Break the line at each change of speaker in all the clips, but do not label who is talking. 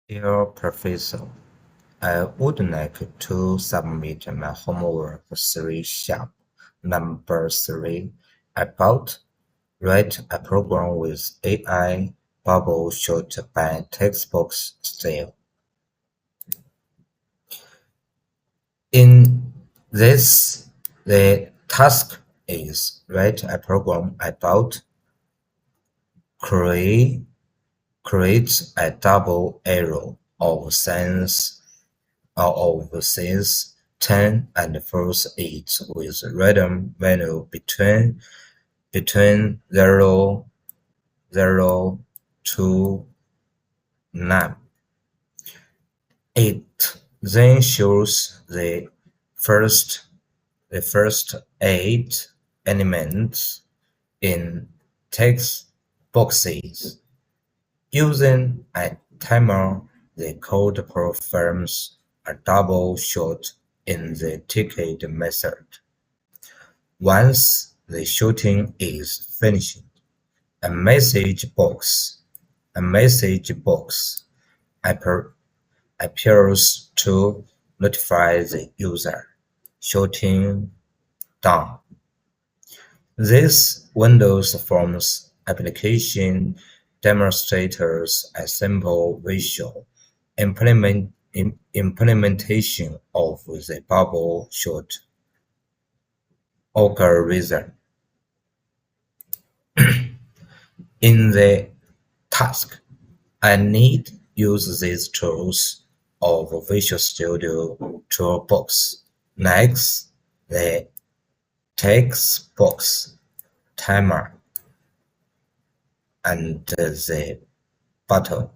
Dear Professor, I would like to submit my homework 3 sharp number 3 about write a program with AI bubble shot by textbox style. In this, the task is write a program about create creates a double arrow of signs of since 10 and force 8 with random value between 0 to 9. It then shows the first 8 elements in text boxes. Using a timer, the code performs a double shot in the ticket method. Once the shooting is finished, a message box appear- appears to notify the user shooting done. This Windows Forms application demonstrates a simple visual implementation of the bubble shot algorithm. In the task, I need use these tools of Visual Studio Toolbox. Next, the textbox timer and the button.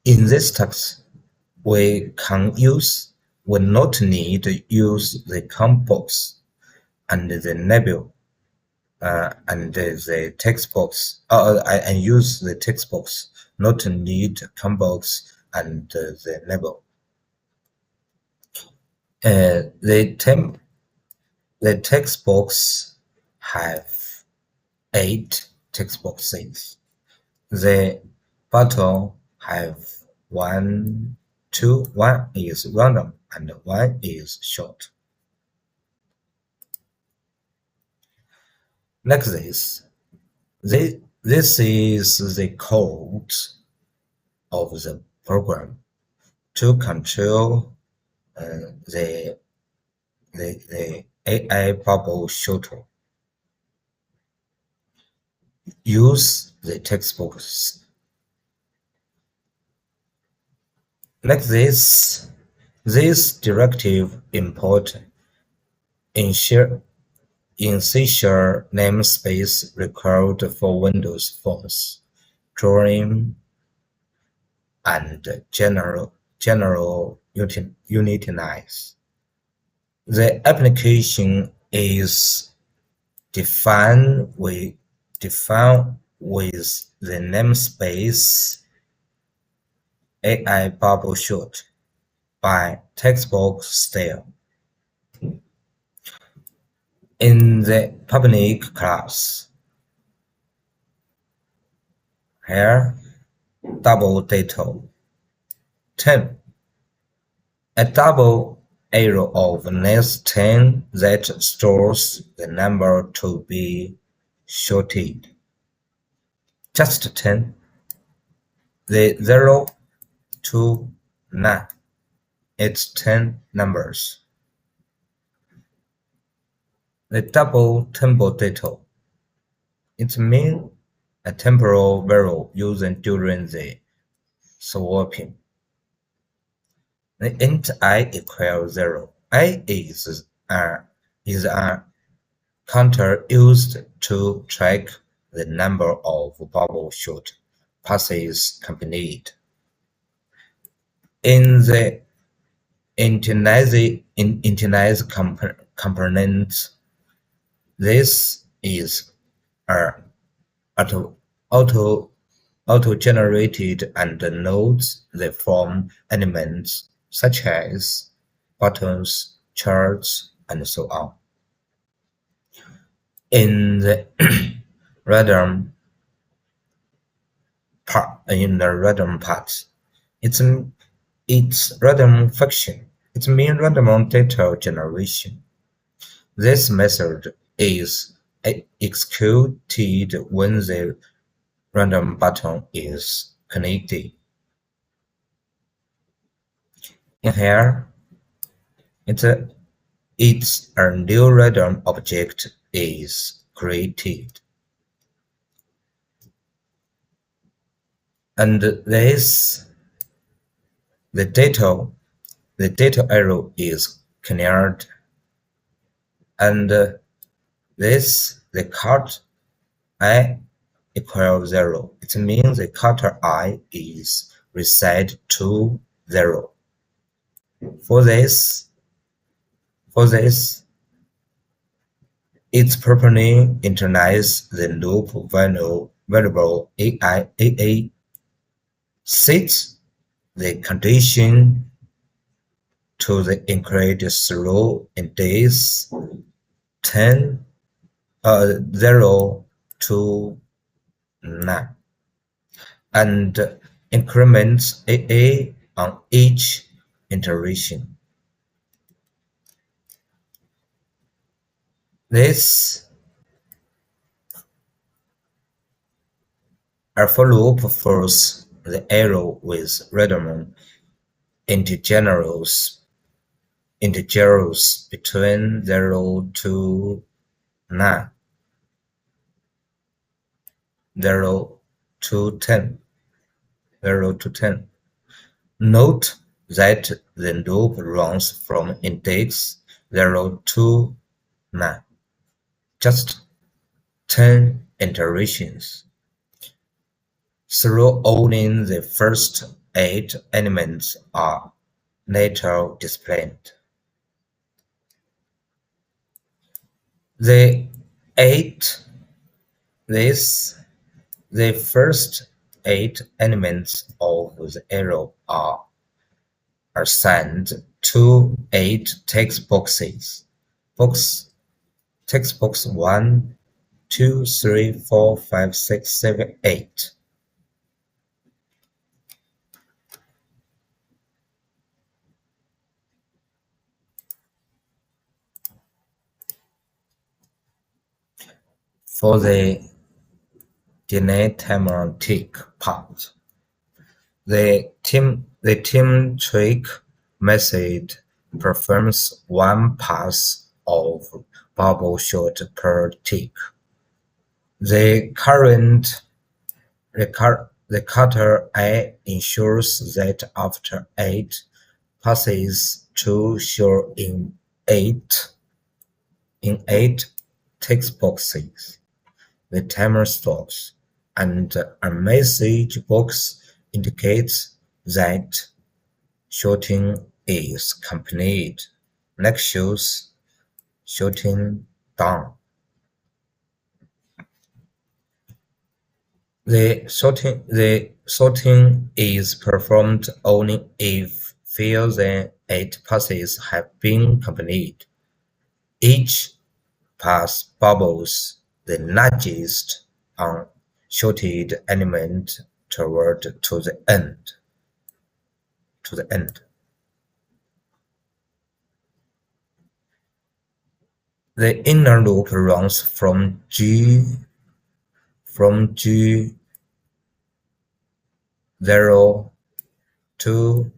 In this task, we not need to use the comp box and the label and the text box. I use the text box, not need comp box and the label. The text box have 8 text boxes. The button have 1, 2. 1 is random and 1 is short. Like this. This is the code of the program to control the AI bubble shooter. Use the textbooks. Like this directive import insert namespace required for Windows phones, drawing, and general utilize. The application is defined with the namespace AI bubble shoot by textbox style. In the public class, here double data 10. A double arrow of less 10 that stores the number to be shorted. Just 10. The 0 to 9. It's 10 numbers. The double temporal data. It means a temporal value used during the swapping. The int I equals 0. I is a counter used to track the number of bubble shot passes completed. In the initialize component, this is auto-generated and nodes the form elements such as buttons, charts, and so on. In the random random part. It's it's random function. It means random data generation. This method is executed when the random button is connected. In here, it's a new random object is created, and this the data arrow is cleared, and this the cut I equals 0. It means the cutter I is reset to 0. For this, it's properly internalize the loop variable AA sets the condition to the increase through index 10 0 to 9 and increments AA on each iteration. This alpha loop forces the arrow with random integers between 0 to 9, 0 to 10, 0 to 10. Note that the loop runs from index 0 to 9, just 10 iterations. Through only the first 8 elements are later displayed. The first 8 elements of the arrow are assigned to 8 text boxes. Text box 1, 2, 3, 4, 5, 6, 7, 8. For the genetic part, the team trick method performs one pass of bubble shot per tick. The cutter A ensures that after 8 passes to show in 8 text boxes, the timer stops, and a message box indicates that shooting is complete, like shows shooting done. The sorting is performed only if fewer than 8 passes have been completed. Each pass bubbles the largest unshorted element toward to the end. The inner loop runs from G0 to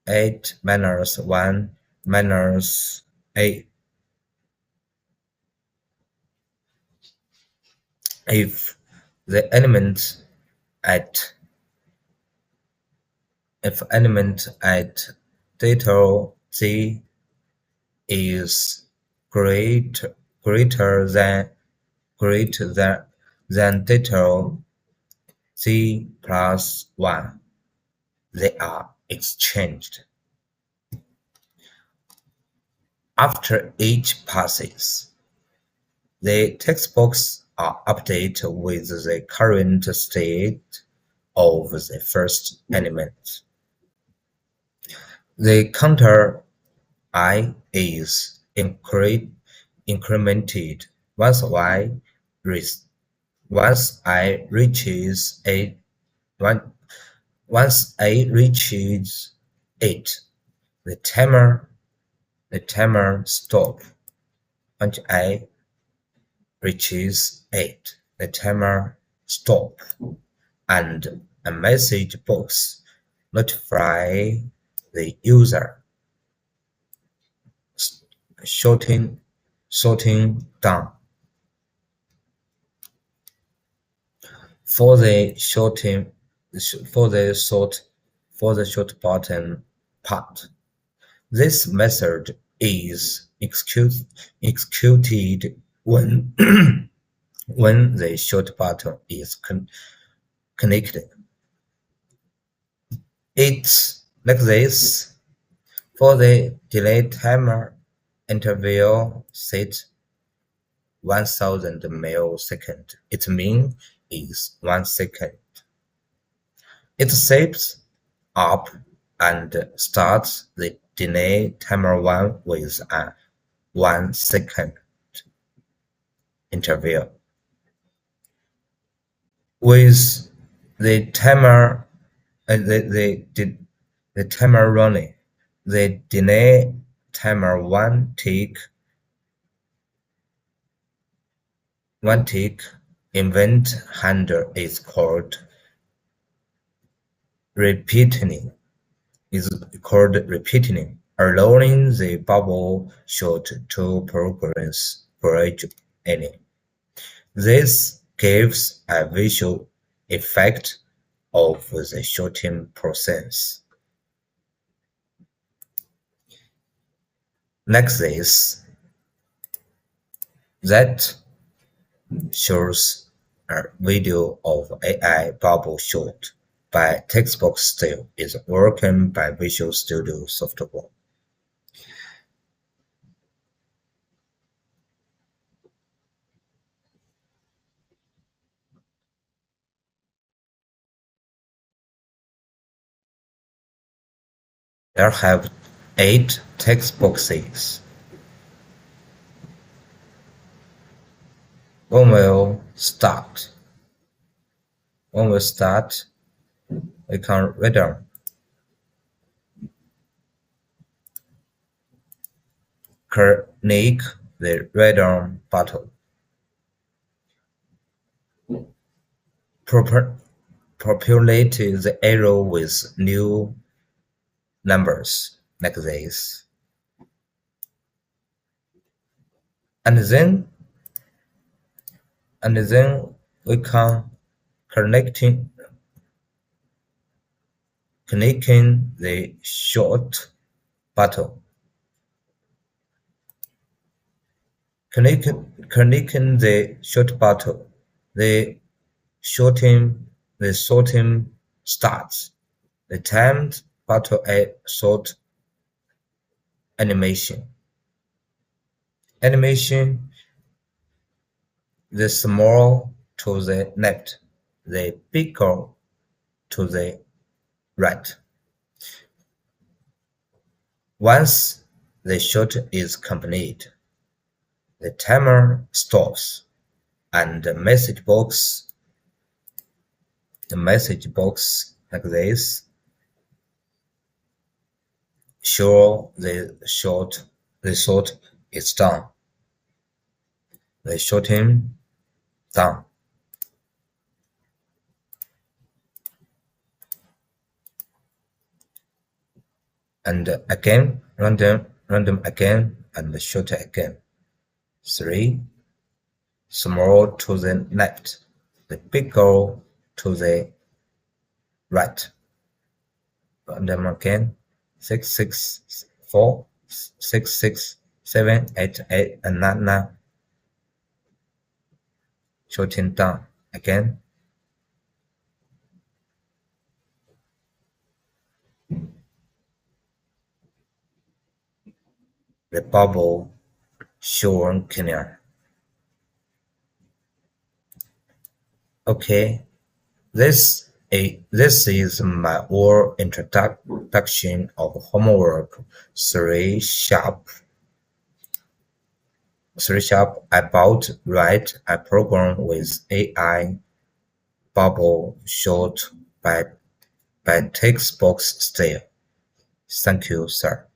8 minus 1 minus 8. If the element at data z is greater than data z plus 1, they are exchanged. After each passes, the text box are updated with the current state of the first element. The counter I is incremented once I reaches When, once A reaches 8, the timer stop. Once A reaches 8, the timer stop, and a message box notify the user, shutting down. For the shorting for the short button part, this method is executed when when the short button is connected. It's like this. For the delay timer, interval set 1000 milliseconds. Its mean is 1 second. It sets up and starts the delay timer 1 with a 1 second interval. With the timer the timer running, the delay timer 1 tick event handler is called repeating, allowing the bubble shot to progress gradually. This gives a visual effect of the shorting process. Like this, that shows a video of AI bubble shot by textbox style is working by Visual Studio software. There have 8 text boxes. When we'll start, we can read them. Click the read button. Populate the arrow with new numbers like this. And then we can connecting the short button. Clicking the short button, the sorting starts. The timed button sort animation. The small to the left, the bigger to the right. Once the shot is complete, the timer stops and the message box like this show the shot is done. The shooting done. And again, random again, and shoot again. 3. Small to the left, the bigger to the right. Random again. 6, 6, 4, 6, 6, 7, 8, 8, and 9, 9. Shooting down again. The bubble shown clear. Okay, this is my whole introduction of homework 3 sharp about write a program with AI bubble short by textbox style. Thank you, sir.